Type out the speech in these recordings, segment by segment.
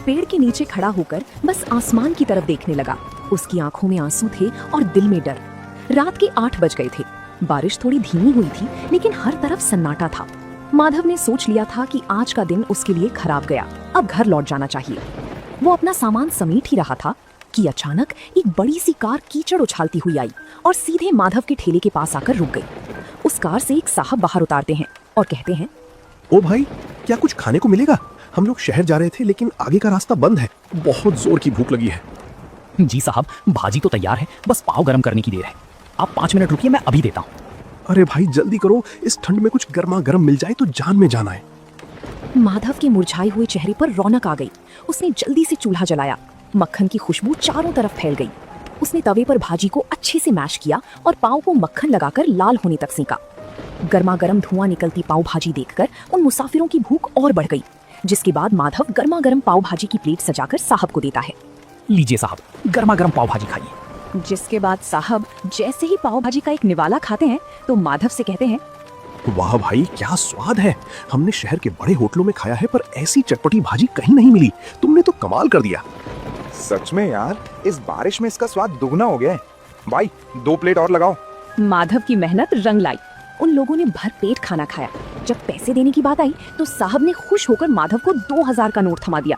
पेड़ के नीचे खड़ा होकर बस आसमान की तरफ देखने लगा। उसकी आंखों में आंसू थे और दिल में डर। रात के 8 बज गए थे। बारिश थोड़ी धीमी हुई थी, लेकिन हर तरफ सन्नाटा था। माधव ने सोच लिया था कि आज का दिन उसके लिए खराब गया, अब घर लौट जाना चाहिए। वो अपना सामान समेट ही रहा था कि अचानक एक बड़ी सी कार कीचड़ उछालती हुई आई और सीधे माधव के ठेले के पास आकर रुक गई। उस कार से एक साहब बाहर उतारते हैं और कहते हैं, ओ भाई, क्या कुछ खाने को मिलेगा? हम लोग शहर जा रहे थे, लेकिन आगे का रास्ता बंद है। बहुत जोर की भूख लगी है। जी साहब, भाजी तो तैयार है, बस पाव गरम करने की देर है। आप 5 मिनट रुकिए, मैं अभी देता हूँ। अरे भाई जल्दी करो, इस ठंड में कुछ गर्मा गर्म मिल जाए तो जान में जाना है। माधव के मुरझाए हुए चेहरे पर रौनक आ गई। उसने जल्दी से चूल्हा जलाया। मक्खन की खुशबू चारों तरफ फैल गई। उसने तवे पर भाजी को अच्छे से मैश किया और पाव को मक्खन लगाकर लाल होने तक सेंका। गर्मा गर्म धुआं निकलती पाव भाजी देखकर उन मुसाफिरों की भूख और बढ़ गई, जिसके बाद माधव गर्मा गर्म पाव भाजी की प्लेट सजाकर साहब को देता है। लीजिए साहब, गर्मा गर्म पाव भाजी खाइए। जिसके बाद साहब जैसे ही पाव भाजी का एक निवाला खाते हैं तो माधव से कहते हैं, वाह भाई, क्या स्वाद है। हमने शहर के बड़े होटलों में खाया है, पर ऐसी चटपटी भाजी कहीं नहीं मिली। तुमने तो कमाल कर दिया। सच में यार, इस बारिश में इसका स्वाद दुगना हो गया है। भाई 2 प्लेट और लगाओ। माधव की मेहनत रंग लाई। उन लोगों ने भरपेट खाना खाया। जब पैसे देने की बात आई तो साहब ने खुश होकर माधव को 2000 का नोट थमा दिया।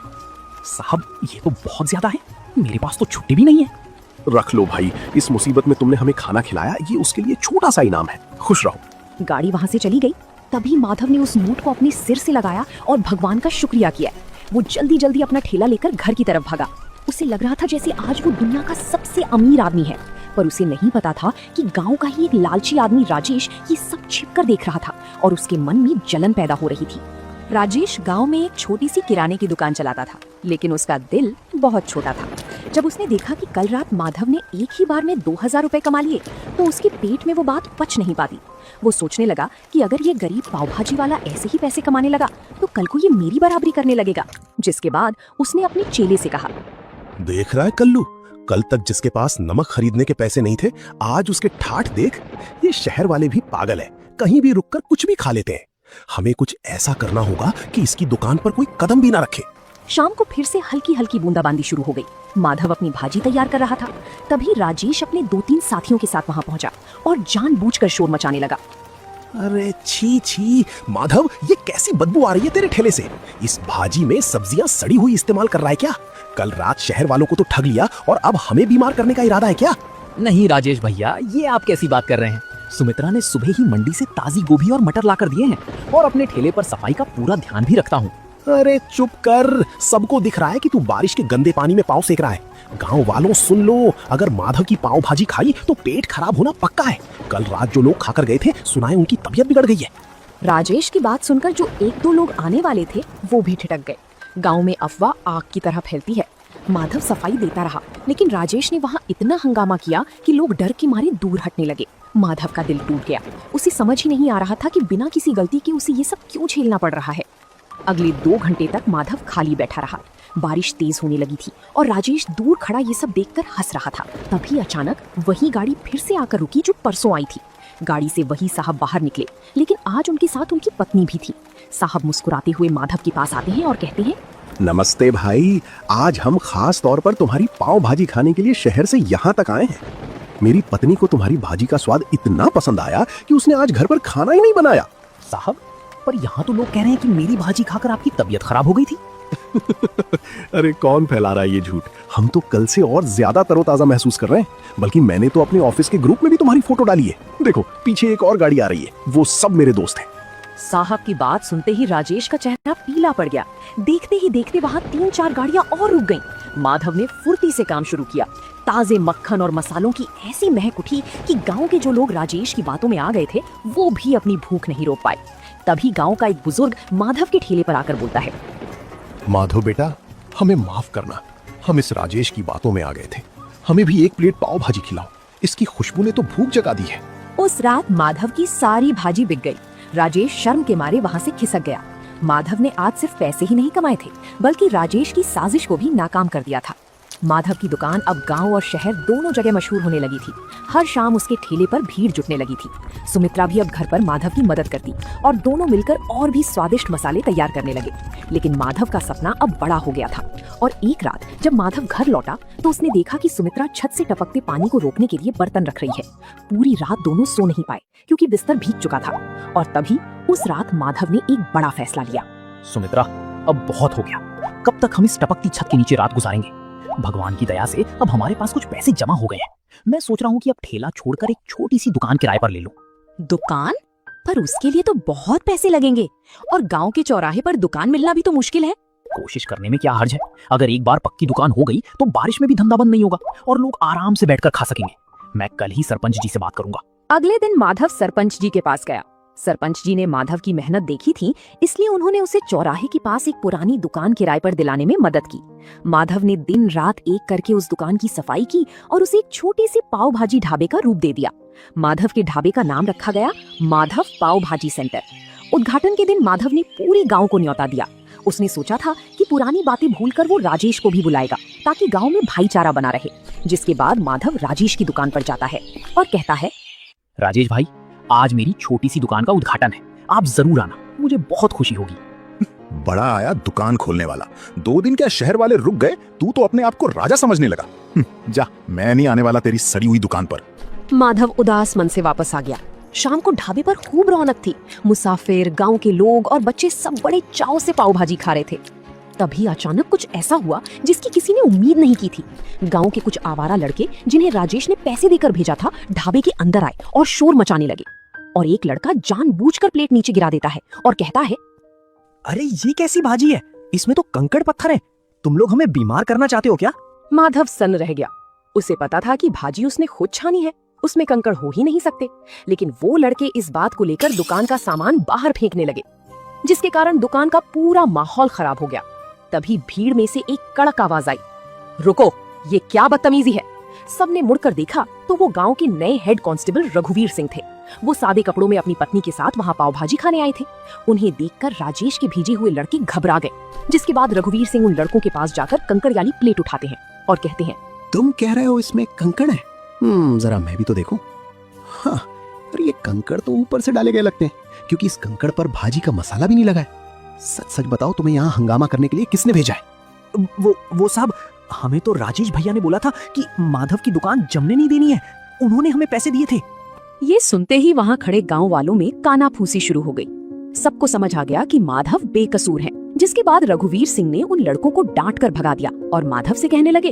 साहब, ये तो बहुत ज्यादा है, मेरे पास तो छुट्टी भी नहीं है। रख लो भाई, इस मुसीबत में तुमने हमें खाना खिलाया, ये उसके लिए छोटा सा इनाम है। खुश रहो। गाड़ी वहां से चली गई। तभी माधव ने उस नोट को अपने सिर से लगाया और भगवान का शुक्रिया किया। वो जल्दी जल्दी अपना ठेला लेकर घर की तरफ भागा। उसे लग रहा था जैसे आज वो दुनिया का सबसे अमीर आदमी है, पर उसे नहीं पता था कि गांव का ही एक लालची आदमी राजेश ये सब छिपकर देख रहा था और उसके मन में जलन पैदा हो रही थी। राजेश गांव में एक छोटी सी किराने की दुकान चलाता था, लेकिन उसका दिल बहुत छोटा था। जब उसने देखा कि कल रात माधव ने एक ही बार में 2000 रुपए कमा लिए, तो उसके पेट में वो बात पच नहीं पाती। वो सोचने लगा कि अगर ये गरीब पावभाजी वाला ऐसे ही पैसे कमाने लगा तो कल को ये मेरी बराबरी करने लगेगा। जिसके बाद उसने अपने चेले से कहा, देख रहा है कल्लू, कल तक जिसके पास नमक खरीदने के पैसे नहीं थे, आज उसके ठाठ देख। ये शहर वाले भी पागल है, कहीं भी रुककर कुछ भी खा लेते हैं। हमें कुछ ऐसा करना होगा कि इसकी दुकान पर कोई कदम भी ना रखे। शाम को फिर से हल्की हल्की बूंदाबांदी शुरू हो गई। माधव अपनी भाजी तैयार कर रहा था। तभी राजेश अपने 2-3 साथियों के साथ वहां पहुंचा और जानबूझकर शोर मचाने लगा। अरे छी छी माधव, ये कैसी बदबू आ रही है तेरे ठेले से? इस भाजी में सब्जियां सड़ी हुई इस्तेमाल कर रहा है क्या? कल रात शहर वालों को तो ठग लिया और अब हमें बीमार करने का इरादा है क्या? नहीं राजेश भैया, ये आप कैसी बात कर रहे हैं? सुमित्रा ने सुबह ही मंडी से ताजी गोभी और मटर लाकर दिए हैं और अपने ठेले पर सफाई का पूरा ध्यान भी रखता हूँ। अरे चुप कर, सबको दिख रहा है कि तू बारिश के गंदे पानी में पाँव सेक रहा है। गांव वालों सुन लो, अगर माधव की पाव भाजी खाई तो पेट खराब होना पक्का है। कल रात जो लोग खाकर गए थे, सुना है उनकी तबीयत बिगड़ गई है। राजेश की बात सुनकर जो 1-2 लोग आने वाले थे वो भी ठिठक गए। गांव में अफवाह आग की तरह फैलती है। माधव सफाई देता रहा, लेकिन राजेश ने वहां इतना हंगामा किया कि लोग डर के मारे दूर हटने लगे। माधव का दिल टूट गया। उसे समझ ही नहीं आ रहा था कि बिना किसी गलती के उसे ये सब क्यों झेलना पड़ रहा है। अगले 2 घंटे तक माधव खाली बैठा रहा। बारिश तेज होने लगी थी और राजेश दूर खड़ा ये सब देखकर हंस रहा था। तभी अचानक वही गाड़ी फिर से आकर रुकी जो परसों आई थी। गाड़ी से वही साहब बाहर निकले, लेकिन आज उनके साथ उनकी पत्नी भी थी। साहब मुस्कुराते हुए माधव के पास आते हैं और कहते हैं, नमस्ते भाई, आज हम खास तौर पर तुम्हारी पाव भाजी खाने के लिए शहर से यहाँ तक आए हैं। मेरी पत्नी को तुम्हारी भाजी का स्वाद इतना पसंद आया कि उसने आज घर पर खाना ही नहीं बनाया। साहब, पर यहाँ तो लोग कह रहे हैं कि मेरी भाजी खाकर आपकी तबीयत खराब हो गई थी। अरे कौन फैला रहा है ये झूठ? हम तो कल से और ज्यादा तरोताजा महसूस कर रहे हैं। बल्कि मैंने तो अपने ऑफिस के ग्रुप में भी तुम्हारी फोटो डाली है। देखो पीछे एक और गाड़ी आ रही है, वो सब मेरे दोस्त हैं। साहब की बात सुनते ही राजेश का चेहरा पीला पड़ गया। देखते ही देखते वहाँ 3-4 गाड़ियां और रुक गईं। माधव ने फुर्ती से काम शुरू किया। ताजे मक्खन और मसालों की ऐसी महक उठी कि गांव के जो लोग राजेश की बातों में आ गए थे वो भी अपनी भूख नहीं रोक पाए। तभी गांव का एक बुजुर्ग माधव के ठेले पर आकर बोलता है, माधव बेटा, हमें माफ करना, हम इस राजेश की बातों में आ गए थे। हमें भी 1 प्लेट पाव भाजी खिलाओ, इसकी खुशबू ने तो भूख जगा दी है। उस रात माधव की सारी भाजी बिक गई। राजेश शर्म के मारे वहाँ से खिसक गया। माधव ने आज सिर्फ पैसे ही नहीं कमाए थे, बल्कि राजेश की साजिश को भी नाकाम कर दिया था। माधव की दुकान अब गांव और शहर दोनों जगह मशहूर होने लगी थी। हर शाम उसके ठेले पर भीड़ जुटने लगी थी। सुमित्रा भी अब घर पर माधव की मदद करती और दोनों मिलकर और भी स्वादिष्ट मसाले तैयार करने लगे। लेकिन माधव का सपना अब बड़ा हो गया था और एक रात जब माधव घर लौटा तो उसने देखा कि सुमित्रा छत से टपकते पानी को रोकने के लिए बर्तन रख रही है। पूरी रात दोनों सो नहीं पाए क्योंकि बिस्तर भीग चुका था। और तभी उस रात माधव ने एक बड़ा फैसला लिया। सुमित्रा, अब बहुत हो गया। कब तक हम इस टपकती छत के नीचे रात गुजारेंगे? भगवान की दया से अब हमारे पास कुछ पैसे जमा हो गए हैं। मैं सोच रहा हूँ कि अब ठेला छोड़कर एक छोटी सी दुकान किराए पर ले लूं। दुकान? पर उसके लिए तो बहुत पैसे लगेंगे और गांव के चौराहे पर दुकान मिलना भी तो मुश्किल है। कोशिश करने में क्या हर्ज है? अगर एक बार पक्की दुकान हो गई तो बारिश में भी धंधा बंद नहीं होगा और लोग आराम से बैठकर खा सकेंगे। मैं कल ही सरपंच जी से बात करूंगा। अगले दिन माधव सरपंच जी के पास गया। सरपंच जी ने माधव की मेहनत देखी थी, इसलिए उन्होंने उसे चौराहे के पास एक पुरानी दुकान किराए पर दिलाने में मदद की। माधव ने दिन रात एक करके उस दुकान की सफाई की और उसे एक छोटी सी पाव भाजी ढाबे का रूप दे दिया। माधव के ढाबे का नाम रखा गया माधव पाव भाजी सेंटर। उद्घाटन के दिन माधव ने पूरे गांव को न्योता दिया। उसने सोचा था कि पुरानी बातें भूलकर वो राजेश को भी बुलाएगा ताकि गांव में भाईचारा बना रहे। जिसके बाद माधव राजेश की दुकान पर जाता है और कहता है, राजेश भाई, आज मेरी छोटी सी दुकान का उद्घाटन है, आप जरूर आना, मुझे बहुत खुशी होगी। बड़ा आया दुकान खोलने वाला। 2 दिन क्या शहर वाले रुक गए, तू तो अपने आप को राजा समझने लगा। जा, मैं नहीं आने वाला तेरी सड़ी हुई दुकान पर। माधव उदास मन से वापस आ गया। शाम को ढाबे पर खूब रौनक थी। मुसाफिर, गांव के लोग और बच्चे सब बड़े चाव से पाव भाजी खा रहे थे। तभी अचानक कुछ ऐसा हुआ जिसकी किसी ने उम्मीद नहीं की थी। गांव के कुछ आवारा लड़के जिन्हें राजेश ने पैसे देकर भेजा था, ढाबे के अंदर आए और शोर मचाने लगे। और एक लड़का जानबूझकर प्लेट नीचे गिरा देता है और कहता है, अरे ये कैसी भाजी है? इसमें तो कंकड़ पत्थर है। तुम लोग हमें बीमार करना चाहते हो क्या? माधव सन्न रह गया। उसे पता था कि भाजी उसने खुद छानी है, उसमें कंकड़ हो ही नहीं सकते। लेकिन वो लड़के इस बात को लेकर दुकान का सामान बाहर फेंकने लगे, जिसके कारण दुकान का पूरा माहौल खराब हो गया। तभी भीड़ में से एक कड़क आवाज आई, रुको, ये क्या बदतमीजी है? सबने मुड़कर देखा तो वो गांव के नए हेड कांस्टेबल रघुवीर सिंह थे। वो सादे कपड़ों में अपनी पत्नी के साथ वहां पाव भाजी खाने आए थे। उन्हें देखकर राजेश के भेजे हुए लड़के घबरा गए। जिसके बाद रघुवीर सिंह उन लड़कों के पास जाकर कंकड़ वाली प्लेट उठाते हैं और कहते हैं, तुम कह रहे हो इसमें कंकड़ है? जरा मैं भी तो देखूं। हाँ, और ये कंकड़ तो ऊपर से डाले गए लगते हैं, क्योंकि इस कंकड़ पर भाजी का मसाला भी नहीं लगा है। सच सच बताओ, तुम्हें यहाँ हंगामा करने के लिए किसने भेजा है? वो साहब, हमें तो राजेश भैया ने बोला था कि माधव की दुकान जमने नहीं देनी है। उन्होंने हमें पैसे दिए थे। ये सुनते ही वहां खड़े गांव वालों में कानाफूसी शुरू हो गई। सबको समझ आ गया कि माधव बेकसूर है। जिसके बाद रघुवीर सिंह ने उन लड़कों को डांट कर भगा दिया और माधव से कहने लगे,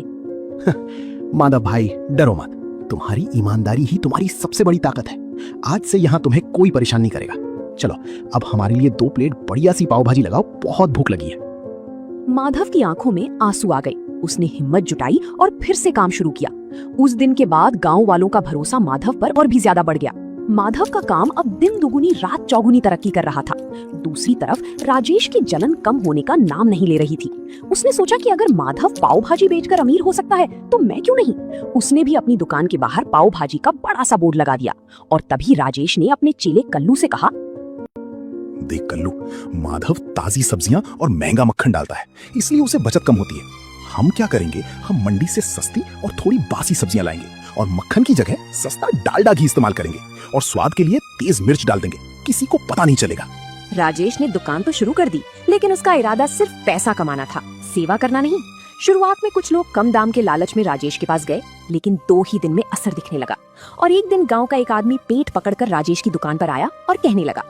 माधव भाई, डरो मत। तुम्हारी ईमानदारी ही तुम्हारी सबसे बड़ी ताकत है। आज से यहाँ तुम्हें कोई परेशान नहीं करेगा। चलो, अब हमारे लिए 2 प्लेट बढ़िया सी पाव भाजी लगाओ, बहुत भूख लगी है। माधव की आंखों में आंसू आ गए। उसने हिम्मत जुटाई और फिर से काम शुरू किया। उस दिन के बाद गांव वालों का भरोसा माधव पर और भी ज्यादा बढ़ गया। माधव का काम अब दिन दुगुनी रात चौगुनी तरक्की कर रहा था। दूसरी तरफ राजेश की जलन कम होने का नाम नहीं ले रही थी। उसने सोचा कि अगर माधव पाव भाजी बेचकर अमीर हो सकता है तो मैं क्यों नहीं। उसने भी अपनी दुकान के बाहर पाव भाजी का बड़ा सा बोर्ड लगा दिया। और तभी राजेश ने अपने चेले कल्लू से कहा, देख कल्लू, माधव ताजी सब्जियां और महंगा मक्खन डालता है, इसलिए उसे बचत कम होती है। हम क्या करेंगे, हम मंडी से सस्ती और थोड़ी बासी सब्जियां लाएंगे और मक्खन की जगह सस्ता डालडा घी इस्तेमाल करेंगे और स्वाद के लिए तेज मिर्च डाल देंगे, किसी को पता नहीं चलेगा। राजेश ने दुकान तो शुरू कर दी, लेकिन उसका इरादा सिर्फ पैसा कमाना था, सेवा करना नहीं। शुरुआत में कुछ लोग कम दाम के लालच में राजेश के पास गए, लेकिन 2 ही दिन में असर दिखने लगा। और एक दिन गांव का एक आदमी पेट पकड़कर राजेश की दुकान पर आया और कहने लगा,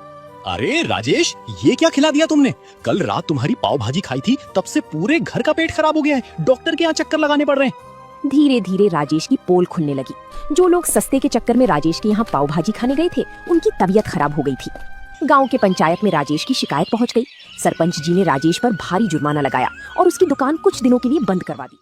अरे राजेश, ये क्या खिला दिया तुमने? कल रात तुम्हारी पाव भाजी खाई थी, तब से पूरे घर का पेट खराब हो गया है। डॉक्टर के यहाँ चक्कर लगाने पड़ रहे हैं। धीरे धीरे राजेश की पोल खुलने लगी। जो लोग सस्ते के चक्कर में राजेश के यहाँ पाव भाजी खाने गए थे, उनकी तबीयत खराब हो गई थी। गांव के पंचायत में राजेश की शिकायत पहुंच गई। सरपंच जी ने राजेश पर भारी जुर्माना लगाया और उसकी दुकान कुछ दिनों के लिए बंद करवा दी।